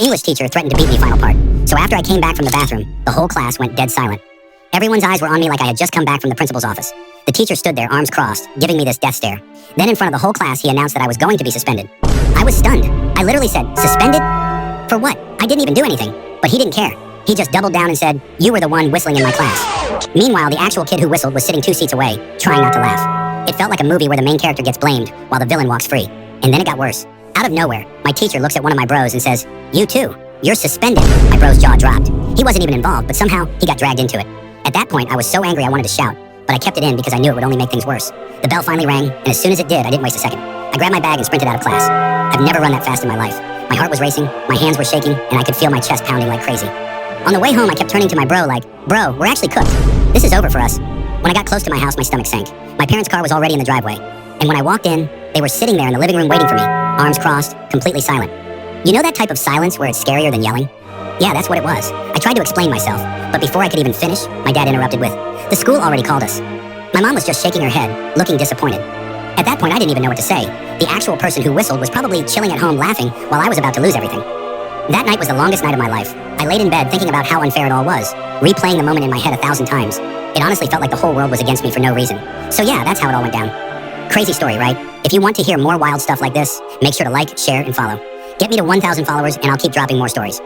English teacher threatened to beat me final part. So after I came back from the bathroom, the whole class went dead silent. Everyone's eyes were on me like I had just come back from the principal's office. The teacher stood there, arms crossed, giving me this death stare. Then in front of the whole class, he announced that I was going to be suspended. I was stunned. I literally said, "Suspended? For what? I didn't even do anything." But he didn't care. He just doubled down and said, "You were the one whistling in my class." Meanwhile, the actual kid who whistled was sitting 2 seats away, trying not to laugh. It felt like a movie where the main character gets blamed while the villain walks free. And then it got worse. Out of nowhere, my teacher looks at one of my bros and says, "You too. You're suspended." My bro's jaw dropped. He wasn't even involved, but somehow he got dragged into it. At that point, I was so angry I wanted to shout, but I kept it in because I knew it would only make things worse. The bell finally rang, and as soon as it did, I didn't waste a second. I grabbed my bag and sprinted out of class. I've never run that fast in my life. My heart was racing, my hands were shaking, and I could feel my chest pounding like crazy. On the way home, I kept turning to my bro like, "Bro, we're actually cooked. This is over for us." When I got close to my house, my stomach sank. My parents' car was already in the driveway, and when I walked in, they were sitting there in the living room waiting for me, arms crossed, completely silent. You know that type of silence where it's scarier than yelling? Yeah, that's what it was. I tried to explain myself, but before I could even finish, my dad interrupted with, "The school already called us." My mom was just shaking her head, looking disappointed. At that point, I didn't even know what to say. The actual person who whistled was probably chilling at home laughing while I was about to lose everything. That night was the longest night of my life. I laid in bed thinking about how unfair it all was, replaying the moment in my head 1,000 times. It honestly felt like the whole world was against me for no reason. So yeah, that's how it all went down. Crazy story, right? If you want to hear more wild stuff like this, make sure to like, share, and follow. Get me to 1,000 followers and I'll keep dropping more stories.